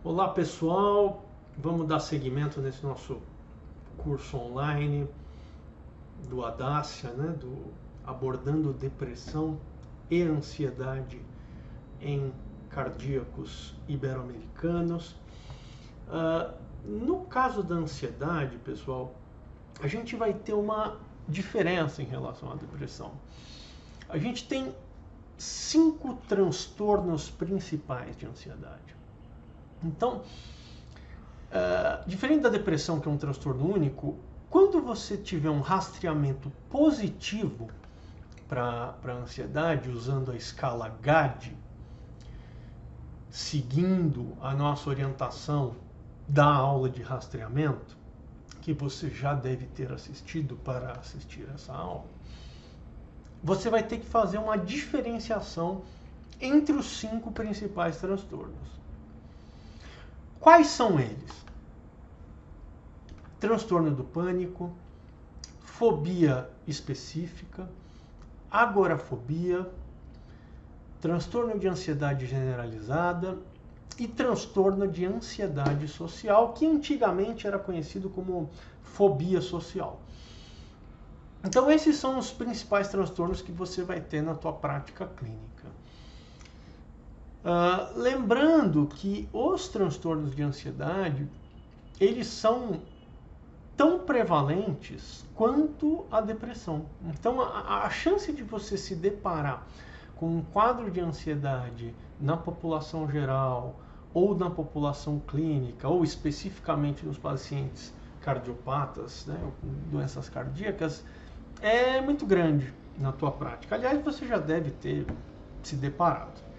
Olá pessoal, vamos dar seguimento nesse nosso curso online do Adácia, né, abordando depressão e ansiedade em cardíacos ibero-americanos. No caso da ansiedade, pessoal, a gente vai ter uma diferença em relação à depressão. A gente tem 5 transtornos principais de ansiedade. Então, diferente da depressão, que é um transtorno único, quando você tiver um rastreamento positivo para a ansiedade, usando a escala GAD, seguindo a nossa orientação da aula de rastreamento, que você já deve ter assistido para assistir essa aula, você vai ter que fazer uma diferenciação entre os 5 principais transtornos. Quais são eles? Transtorno do pânico, fobia específica, agorafobia, transtorno de ansiedade generalizada e transtorno de ansiedade social, que antigamente era conhecido como fobia social. Então esses são os principais transtornos que você vai ter na tua prática clínica. Lembrando que os transtornos de ansiedade, eles são tão prevalentes quanto a depressão. Então a chance de você se deparar com um quadro de ansiedade na população geral, ou na população clínica, ou especificamente nos pacientes cardiopatas, né, doenças cardíacas, é muito grande na tua prática. Aliás, você já deve ter se deparado.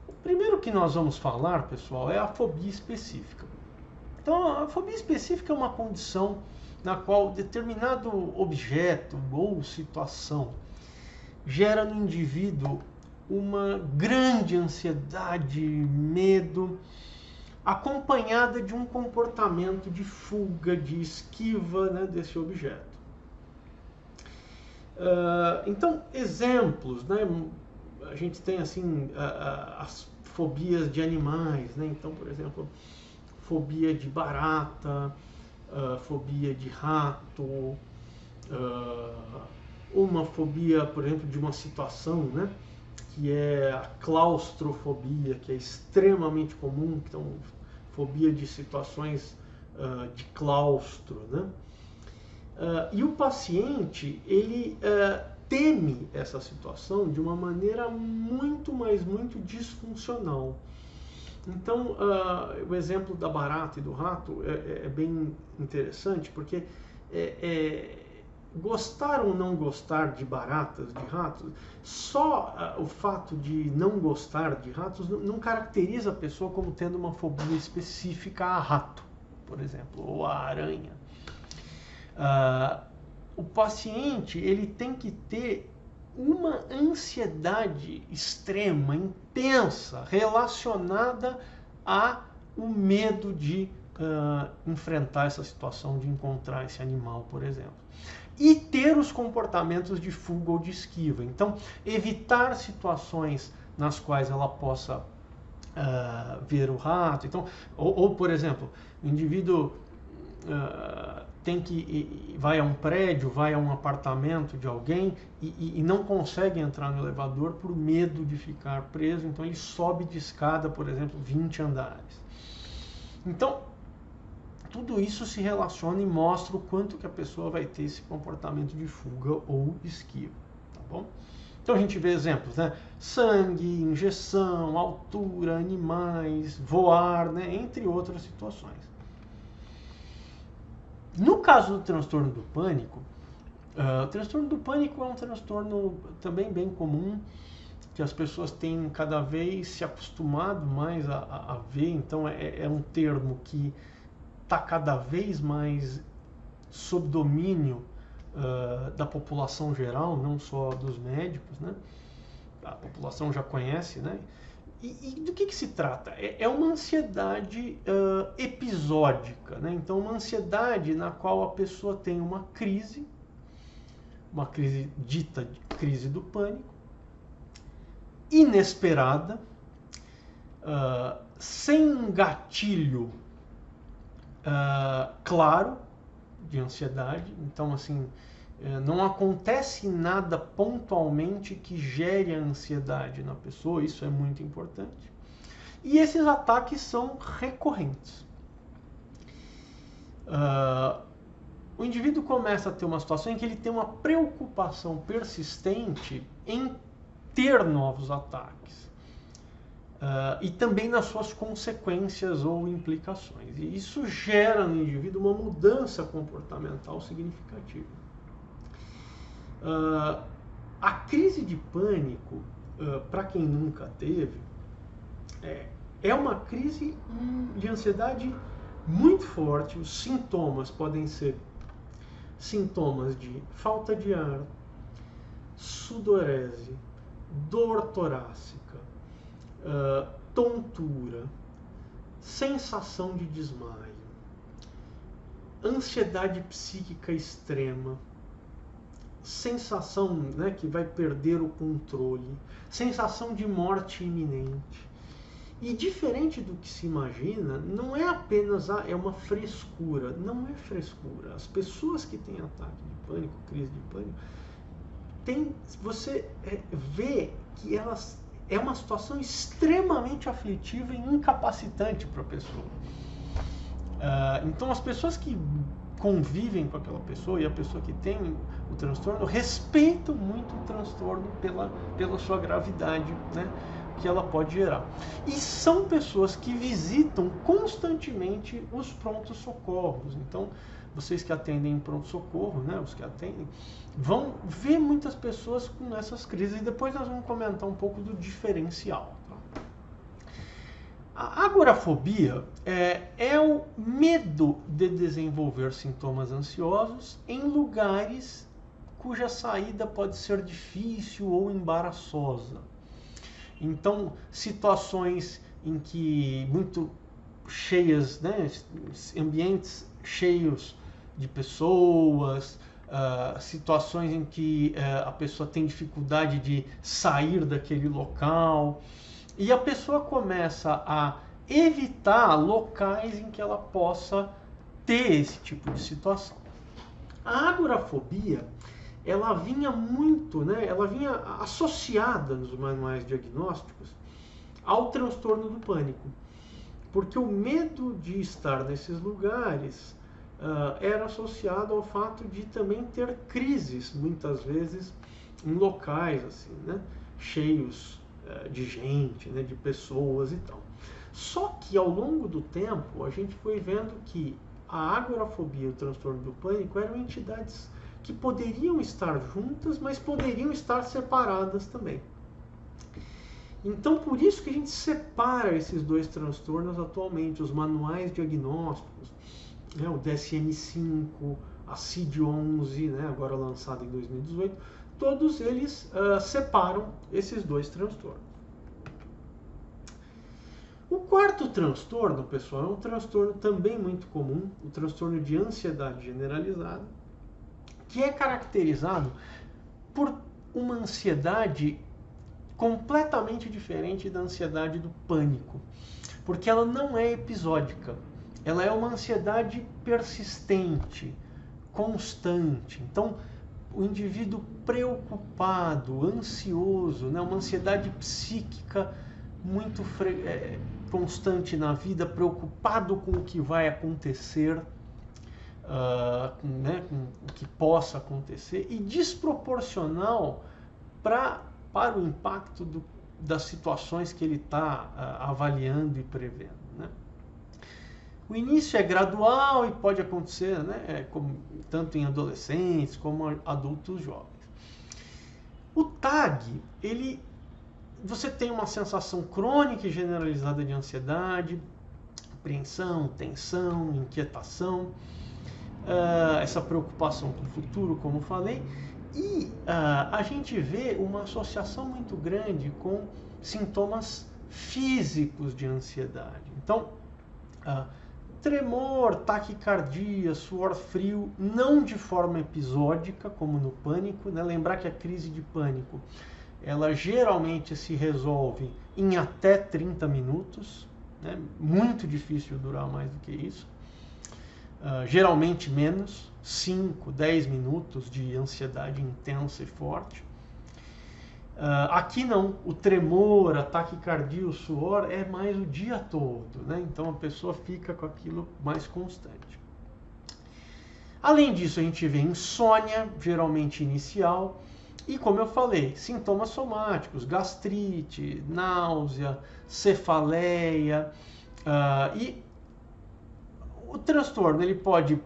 O primeiro que nós vamos falar, pessoal, é a fobia específica. Então, a fobia específica é uma condição na qual determinado objeto ou situação gera no indivíduo uma grande ansiedade, medo, acompanhada de um comportamento de fuga, de esquiva, né, desse objeto. Então, exemplos, né? A gente tem assim as fobias de animais, né? Então, por exemplo, fobia de barata, fobia de rato, uma fobia, por exemplo, de uma situação, né, que é a claustrofobia, que é extremamente comum, então fobia de situações de claustro, né? E o paciente, ele teme essa situação de uma maneira muito disfuncional. Então, o exemplo da barata e do rato é bem interessante, porque gostar ou não gostar de baratas, de ratos, só o fato de não gostar de ratos não caracteriza a pessoa como tendo uma fobia específica a rato, por exemplo, ou a aranha. O paciente, ele tem que ter uma ansiedade extrema, intensa, relacionada ao medo de enfrentar essa situação, de encontrar esse animal, por exemplo. E ter os comportamentos de fuga ou de esquiva. Então, evitar situações nas quais ela possa ver o rato. Então, ou por exemplo, o indivíduo vai a um prédio, vai a um apartamento de alguém e não consegue entrar no elevador por medo de ficar preso, então ele sobe de escada, por exemplo, 20 andares. Então, tudo isso se relaciona e mostra o quanto que a pessoa vai ter esse comportamento de fuga ou esquiva, tá bom? Então a gente vê exemplos, né? Sangue, injeção, altura, animais, voar, né? Entre outras situações. No caso do transtorno do pânico, o transtorno do pânico é um transtorno também bem comum, que as pessoas têm cada vez se acostumado mais a ver, então é um termo que está cada vez mais sob domínio da população geral, não só dos médicos, né? A população já conhece, né? E do que se trata? É uma ansiedade episódica, né? Então, uma ansiedade na qual a pessoa tem uma crise dita crise do pânico, inesperada, sem um gatilho claro de ansiedade. Então, assim, não acontece nada pontualmente que gere a ansiedade na pessoa, isso é muito importante. E esses ataques são recorrentes. O indivíduo começa a ter uma situação em que ele tem uma preocupação persistente em ter novos ataques. E também nas suas consequências ou implicações. E isso gera no indivíduo uma mudança comportamental significativa. A crise de pânico, para quem nunca teve, é uma crise de ansiedade muito forte. Os sintomas podem ser sintomas de falta de ar, sudorese, dor torácica, tontura, sensação de desmaio, ansiedade psíquica extrema, sensação, né, que vai perder o controle, sensação de morte iminente. E diferente do que se imagina, não é apenas uma frescura. Não é frescura. As pessoas que têm ataque de pânico, crise de pânico, você vê que elas é uma situação extremamente aflitiva e incapacitante para a pessoa. Então as pessoas que convivem com aquela pessoa e a pessoa que tem o transtorno respeitam muito o transtorno pela sua gravidade, né, que ela pode gerar. E são pessoas que visitam constantemente os prontos-socorros. Então, vocês que atendem em pronto-socorro, né, os que atendem, vão ver muitas pessoas com essas crises. E depois nós vamos comentar um pouco do diferencial. Tá? A agorafobia é o medo de desenvolver sintomas ansiosos em lugares cuja saída pode ser difícil ou embaraçosa. Então, situações em que muito cheias, né, ambientes cheios de pessoas, situações em que a pessoa tem dificuldade de sair daquele local, e a pessoa começa a evitar locais em que ela possa ter esse tipo de situação. A agorafobia, ela vinha muito, né, ela vinha associada nos manuais diagnósticos ao transtorno do pânico, porque o medo de estar nesses lugares era associado ao fato de também ter crises, muitas vezes, em locais assim, né, cheios de gente, né, de pessoas e tal. Só que ao longo do tempo a gente foi vendo que a agorafobia e o transtorno do pânico eram entidades que poderiam estar juntas, mas poderiam estar separadas também. Então, por isso que a gente separa esses dois transtornos atualmente. Os manuais diagnósticos, né, o DSM-5, a CID-11, né, agora lançado em 2018, todos eles separam esses dois transtornos. O quarto transtorno, pessoal, é um transtorno também muito comum, o transtorno de ansiedade generalizada, que é caracterizado por uma ansiedade completamente diferente da ansiedade do pânico, porque ela não é episódica, ela é uma ansiedade persistente, constante. Então, o indivíduo preocupado, ansioso, né, uma ansiedade psíquica muito constante na vida, preocupado com o que vai acontecer, né, com o que possa acontecer, e desproporcional para o impacto das situações que ele está avaliando e prevendo. Né? O início é gradual e pode acontecer, né, tanto em adolescentes como adultos jovens. O TAG, você tem uma sensação crônica e generalizada de ansiedade, apreensão, tensão, inquietação, essa preocupação com o futuro, como falei, e a gente vê uma associação muito grande com sintomas físicos de ansiedade. Então, tremor, taquicardia, suor frio, não de forma episódica, como no pânico, né? Lembrar que a crise de pânico ela geralmente se resolve em até 30 minutos, né? Muito difícil durar mais do que isso. Geralmente menos, 5, 10 minutos de ansiedade intensa e forte. Aqui não, o tremor, a taquicardia, o suor é mais o dia todo, né? Então a pessoa fica com aquilo mais constante. Além disso, a gente vê insônia, geralmente inicial, e como eu falei, sintomas somáticos, gastrite, náusea, cefaleia, e o transtorno ele pode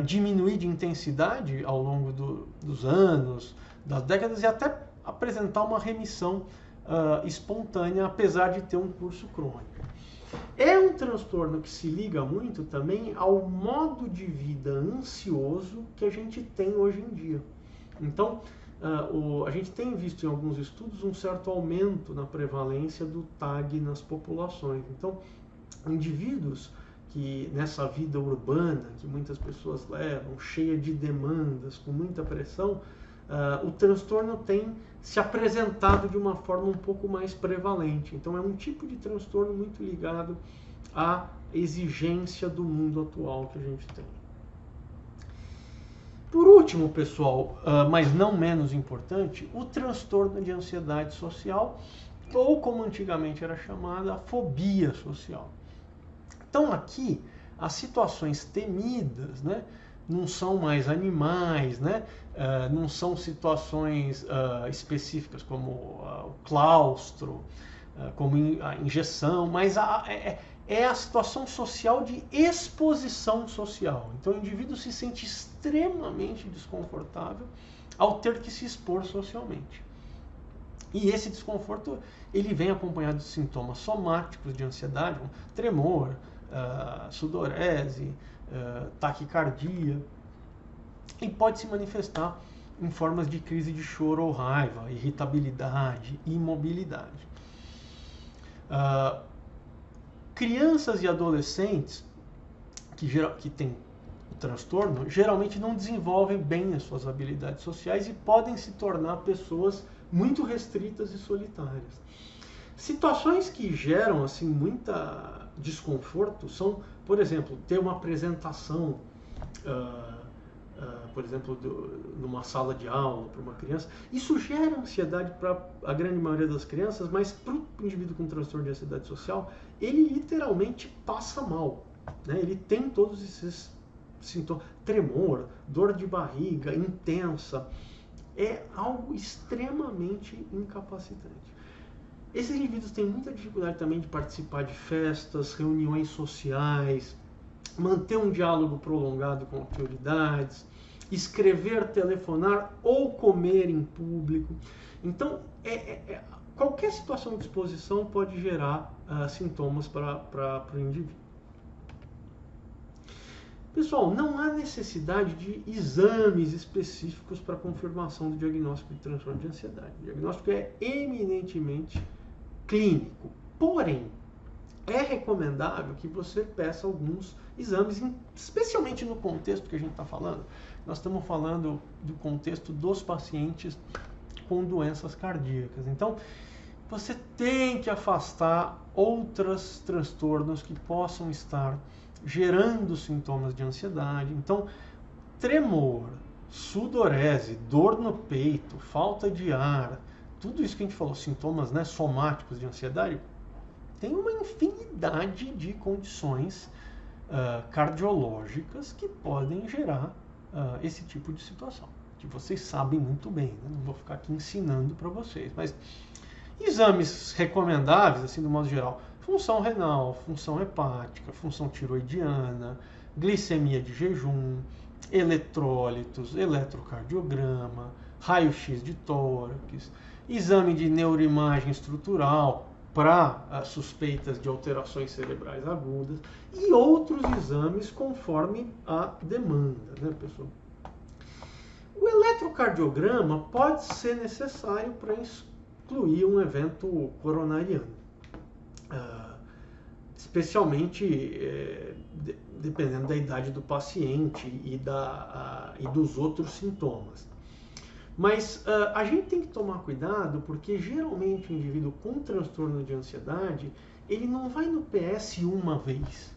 diminuir de intensidade ao longo dos anos, das décadas, e até apresentar uma remissão espontânea, apesar de ter um curso crônico. É um transtorno que se liga muito também ao modo de vida ansioso que a gente tem hoje em dia. Então, a gente tem visto em alguns estudos um certo aumento na prevalência do TAG nas populações. Então, indivíduos que nessa vida urbana que muitas pessoas levam, cheia de demandas, com muita pressão, o transtorno tem se apresentado de uma forma um pouco mais prevalente. Então é um tipo de transtorno muito ligado à exigência do mundo atual que a gente tem. Por último, pessoal, mas não menos importante, o transtorno de ansiedade social, ou como antigamente era chamada, a fobia social. Então aqui, as situações temidas, né, não são mais animais, né, não são situações específicas como o claustro, como a injeção, mas é a situação social de exposição social. Então o indivíduo se sente extremamente desconfortável ao ter que se expor socialmente. E esse desconforto ele vem acompanhado de sintomas somáticos de ansiedade, como tremor, sudorese, taquicardia, e pode se manifestar em formas de crise de choro ou raiva, irritabilidade, imobilidade. Crianças e adolescentes que têm o transtorno geralmente não desenvolvem bem as suas habilidades sociais e podem se tornar pessoas muito restritas e solitárias. Situações que geram assim muita desconforto são, por exemplo, ter uma apresentação, por exemplo, numa sala de aula para uma criança. Isso gera ansiedade para a grande maioria das crianças, mas para o indivíduo com transtorno de ansiedade social, ele literalmente passa mal, né? Ele tem todos esses sintomas, tremor, dor de barriga intensa, é algo extremamente incapacitante. Esses indivíduos têm muita dificuldade também de participar de festas, reuniões sociais, manter um diálogo prolongado com autoridades, escrever, telefonar ou comer em público. Então, qualquer situação de exposição pode gerar sintomas para o indivíduo. Pessoal, não há necessidade de exames específicos para confirmação do diagnóstico de transtorno de ansiedade. O diagnóstico é eminentemente clínico. Porém, é recomendável que você peça alguns exames, especialmente no contexto que a gente está falando. Nós estamos falando do contexto dos pacientes com doenças cardíacas. Então, você tem que afastar outros transtornos que possam estar gerando sintomas de ansiedade. Então, tremor, sudorese, dor no peito, falta de ar, tudo isso que a gente falou, sintomas, né, somáticos de ansiedade, tem uma infinidade de condições cardiológicas que podem gerar esse tipo de situação, que vocês sabem muito bem, né? Não vou ficar aqui ensinando para vocês, mas exames recomendáveis, assim, do modo geral, função renal, função hepática, função tiroidiana, glicemia de jejum, eletrólitos, eletrocardiograma, raio-x de tórax, exame de neuroimagem estrutural para suspeitas de alterações cerebrais agudas e outros exames conforme a demanda, né, pessoal? O eletrocardiograma pode ser necessário para excluir um evento coronariano, especialmente dependendo da idade do paciente e dos outros sintomas. Mas a gente tem que tomar cuidado porque geralmente o indivíduo com transtorno de ansiedade, ele não vai no PS uma vez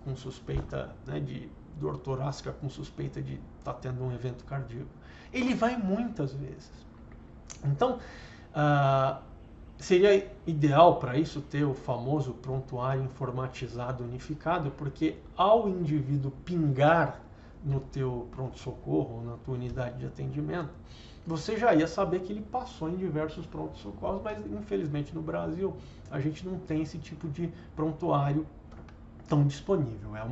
com suspeita, né, de dor torácica, com suspeita de estar tendo um evento cardíaco. Ele vai muitas vezes. Então, seria ideal para isso ter o famoso prontuário informatizado unificado, porque ao indivíduo pingar no teu pronto-socorro ou na tua unidade de atendimento, você já ia saber que ele passou em diversos pronto-socorros, mas infelizmente no Brasil a gente não tem esse tipo de prontuário tão disponível. É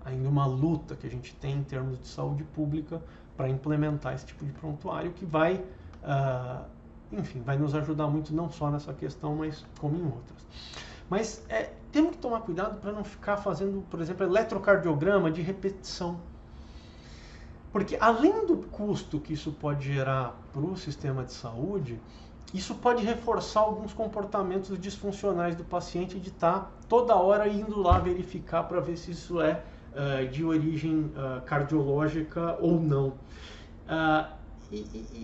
ainda uma luta que a gente tem em termos de saúde pública para implementar esse tipo de prontuário que vai, enfim, vai nos ajudar muito não só nessa questão, mas como em outras. Mas temos que tomar cuidado para não ficar fazendo, por exemplo, eletrocardiograma de repetição. Porque além do custo que isso pode gerar para o sistema de saúde, isso pode reforçar alguns comportamentos disfuncionais do paciente de estar toda hora indo lá verificar para ver se isso é de origem cardiológica ou não.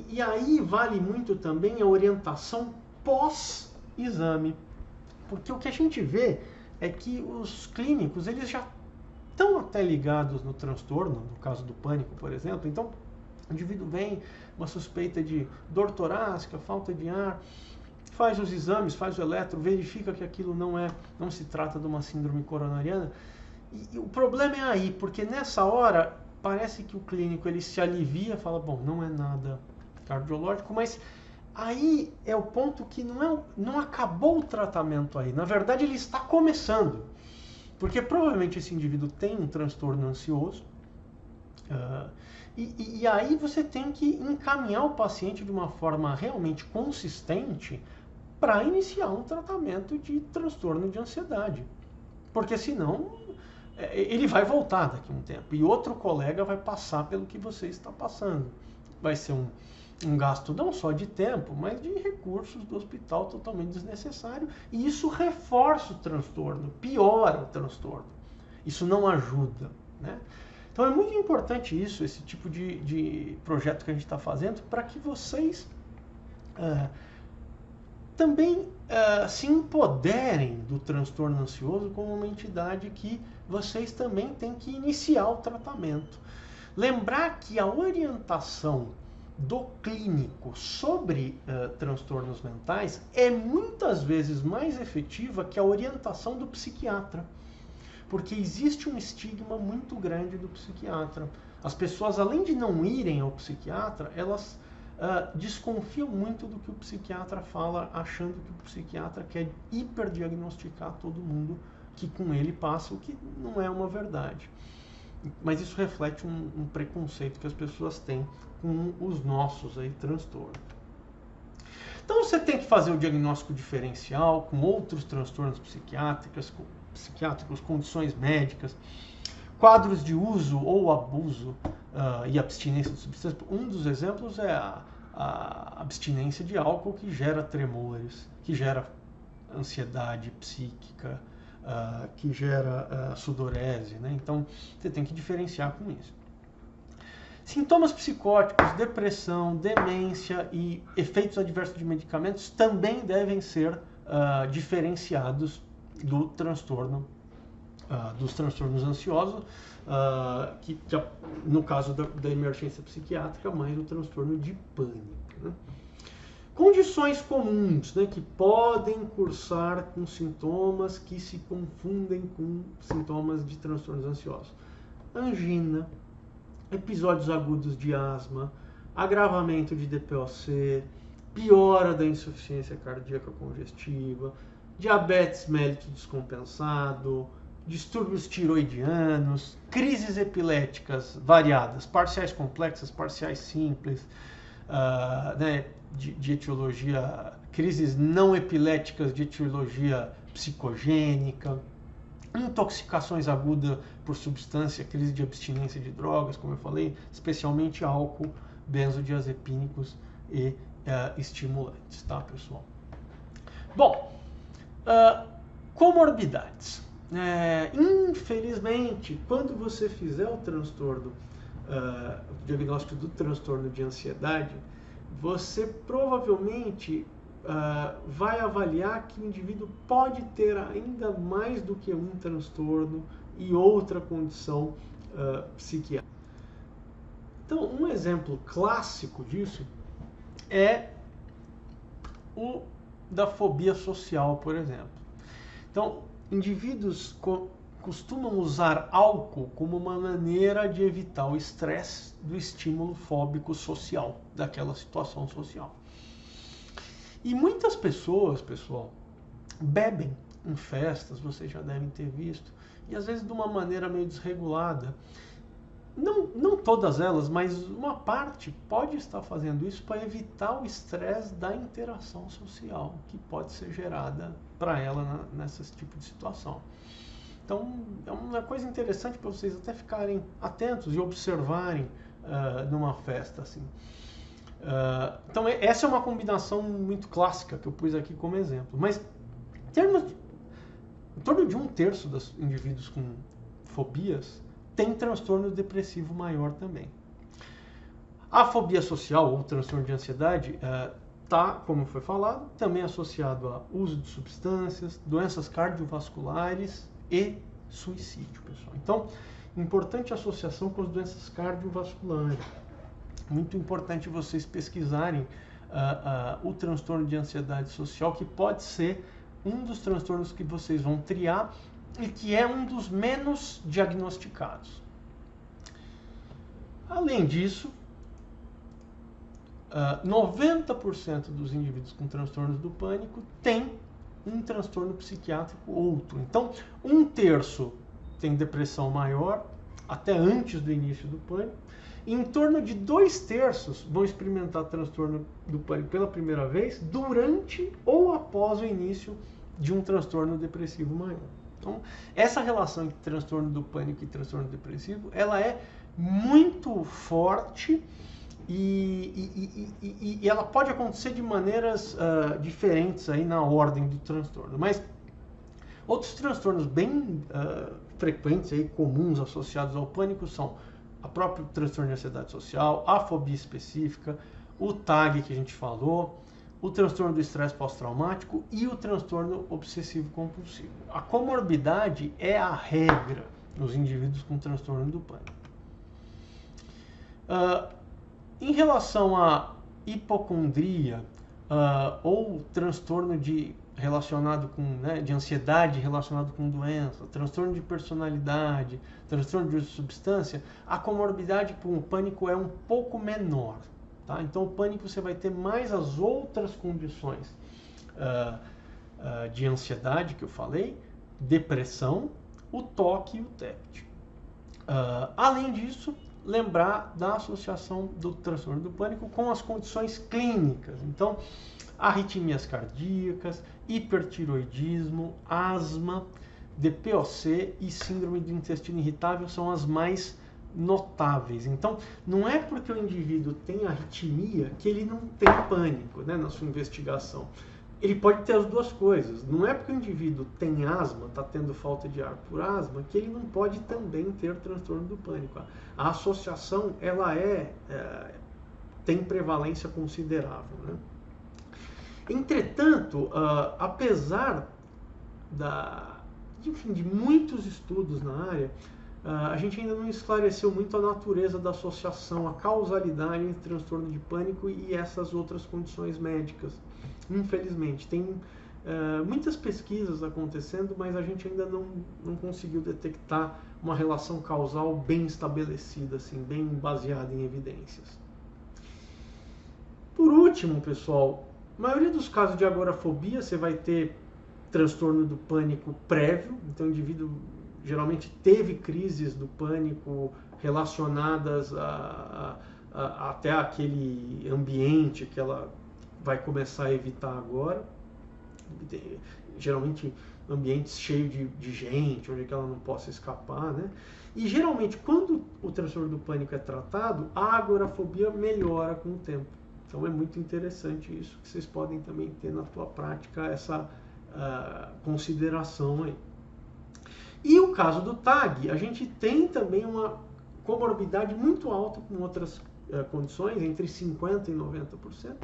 E aí vale muito também a orientação pós-exame. Porque o que a gente vê é que os clínicos, eles já estão até ligados no transtorno, no caso do pânico, por exemplo. Então, o indivíduo vem, uma suspeita de dor torácica, falta de ar, faz os exames, faz o eletro, verifica que aquilo não se trata de uma síndrome coronariana. E o problema é aí, porque nessa hora parece que o clínico ele se alivia, fala, bom, não é nada cardiológico, mas aí é o ponto que não acabou o tratamento aí. Na verdade, ele está começando. Porque provavelmente esse indivíduo tem um transtorno ansioso, e aí você tem que encaminhar o paciente de uma forma realmente consistente para iniciar um tratamento de transtorno de ansiedade. Porque senão ele vai voltar daqui a um tempo e outro colega vai passar pelo que você está passando. Vai ser um gasto não só de tempo, mas de recursos do hospital totalmente desnecessário. E isso reforça o transtorno, piora o transtorno. Isso não ajuda, né? Então é muito importante isso, esse tipo de projeto que a gente está fazendo, para que vocês também se empoderem do transtorno ansioso como uma entidade que vocês também têm que iniciar o tratamento. Lembrar que a orientação do clínico sobre transtornos mentais é muitas vezes mais efetiva que a orientação do psiquiatra. Porque existe um estigma muito grande do psiquiatra. As pessoas, além de não irem ao psiquiatra, elas desconfiam muito do que o psiquiatra fala, achando que o psiquiatra quer hiperdiagnosticar todo mundo que com ele passa, o que não é uma verdade. Mas isso reflete um preconceito que as pessoas têm com os nossos transtornos. Então você tem que fazer o diagnóstico diferencial com outros transtornos psiquiátricos, condições médicas, quadros de uso ou abuso e abstinência de substâncias. Um dos exemplos é a abstinência de álcool, que gera tremores, que gera ansiedade psíquica, que gera sudorese, né? Então você tem que diferenciar com isso. Sintomas psicóticos, depressão, demência e efeitos adversos de medicamentos também devem ser diferenciados dos transtornos ansiosos, que no caso da emergência psiquiátrica, mais o transtorno de pânico, né? Condições comuns, né, que podem cursar com sintomas que se confundem com sintomas de transtornos ansiosos. Angina, episódios agudos de asma, agravamento de DPOC, piora da insuficiência cardíaca congestiva, diabetes mellitus descompensado, distúrbios tiroidianos, crises epiléticas variadas, parciais complexas, parciais simples, né, de etiologia, crises não epiléticas de etiologia psicogênica, intoxicações agudas por substância, crise de abstinência de drogas, como eu falei, especialmente álcool, benzodiazepínicos e estimulantes, tá, pessoal? Bom, comorbidades. Infelizmente, quando você fizer o transtorno, o diagnóstico do transtorno de ansiedade, você provavelmente vai avaliar que o indivíduo pode ter ainda mais do que um transtorno e outra condição psiquiátrica. Então, um exemplo clássico disso é o da fobia social, por exemplo. Então, indivíduos costumam usar álcool como uma maneira de evitar o estresse do estímulo fóbico social, daquela situação social. E muitas pessoas, pessoal, bebem em festas, vocês já devem ter visto, e às vezes de uma maneira meio desregulada. Não todas elas, mas uma parte pode estar fazendo isso para evitar o estresse da interação social que pode ser gerada para ela nesse tipo de situação. Então, é uma coisa interessante para vocês até ficarem atentos e observarem numa festa assim. Então, essa é uma combinação muito clássica que eu pus aqui como exemplo. Mas, em torno de 1/3 dos indivíduos com fobias tem transtorno depressivo maior também. A fobia social ou transtorno de ansiedade está, como foi falado, também associado a uso de substâncias, doenças cardiovasculares e suicídio, pessoal. Então, importante associação com as doenças cardiovasculares. Muito importante vocês pesquisarem o transtorno de ansiedade social, que pode ser um dos transtornos que vocês vão triar e que é um dos menos diagnosticados. Além disso, 90% dos indivíduos com transtornos do pânico têm um transtorno psiquiátrico outro. Então, 1/3 tem depressão maior, até antes do início do pânico, e em torno de 2/3 vão experimentar transtorno do pânico pela primeira vez durante ou após o início de um transtorno depressivo maior. Então, essa relação entre transtorno do pânico e transtorno depressivo, ela é muito forte e ela pode acontecer de maneiras diferentes aí na ordem do transtorno. Mas outros transtornos bem frequentes, aí, comuns associados ao pânico são a própria transtorno de ansiedade social, a fobia específica, o TAG que a gente falou, o transtorno do estresse pós-traumático e o transtorno obsessivo-compulsivo. A comorbidade é a regra nos indivíduos com transtorno do pânico. Em relação à hipocondria ou transtorno relacionado com, de ansiedade relacionado com doença, transtorno de personalidade, transtorno de uso de substância, a comorbidade com o pânico é um pouco menor. Tá? Então, o pânico você vai ter mais as outras condições de ansiedade que eu falei, depressão, o toque e o TEPT. Além disso, lembrar da associação do transtorno do pânico com as condições clínicas. Então, arritmias cardíacas, hipertiroidismo, asma, DPOC e síndrome do intestino irritável são as mais notáveis. Então, não é porque o indivíduo tem arritmia que ele não tem pânico, na sua investigação. Ele pode ter as duas coisas. Não é porque o indivíduo tem asma, está tendo falta de ar por asma, que ele não pode também ter transtorno do pânico. A associação, ela tem prevalência considerável. Entretanto, apesar de muitos estudos na área, a gente ainda não esclareceu muito a natureza da associação, a causalidade entre transtorno de pânico e essas outras condições médicas. Infelizmente, tem muitas pesquisas acontecendo, mas a gente ainda não conseguiu detectar uma relação causal bem estabelecida, assim, bem baseada em evidências. Por último, pessoal, a maioria dos casos de agorafobia você vai ter transtorno do pânico prévio, então o indivíduo geralmente teve crises do pânico relacionadas até aquele ambiente que ela vai começar a evitar agora. Geralmente ambientes cheios de gente, onde ela não possa escapar, E geralmente quando o transtorno do pânico é tratado, a agorafobia melhora com o tempo. Então é muito interessante isso, que vocês podem também ter na tua prática essa consideração aí. E o caso do TAG, a gente tem também uma comorbidade muito alta com outras condições, entre 50% e 90%,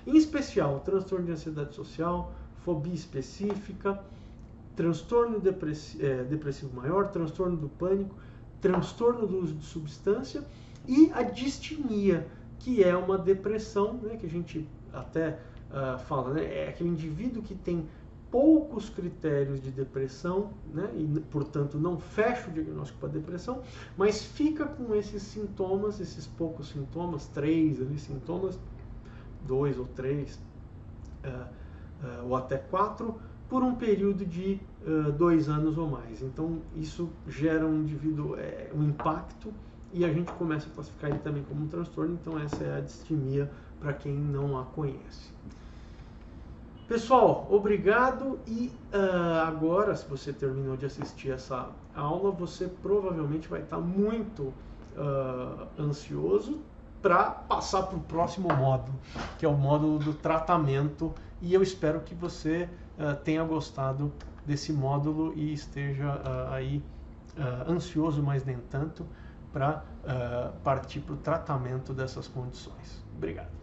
em especial transtorno de ansiedade social, fobia específica, transtorno depressivo maior, transtorno do pânico, transtorno do uso de substância e a distimia, que é uma depressão, né, que a gente até fala, né, é aquele indivíduo que tem poucos critérios de depressão, né, e portanto não fecha o diagnóstico para depressão, mas fica com esses sintomas, esses poucos sintomas, 3 ali, sintomas, 2 ou 3, ou até 4, por um período de 2 anos ou mais. Então isso gera um indivíduo, um impacto, e a gente começa a classificar ele também como um transtorno. Então essa é a distimia para quem não a conhece. Pessoal, obrigado, e agora, se você terminou de assistir essa aula, você provavelmente vai estar muito ansioso para passar para o próximo módulo, que é o módulo do tratamento, e eu espero que você tenha gostado desse módulo e esteja aí ansioso, mas nem tanto, para partir para o tratamento dessas condições. Obrigado.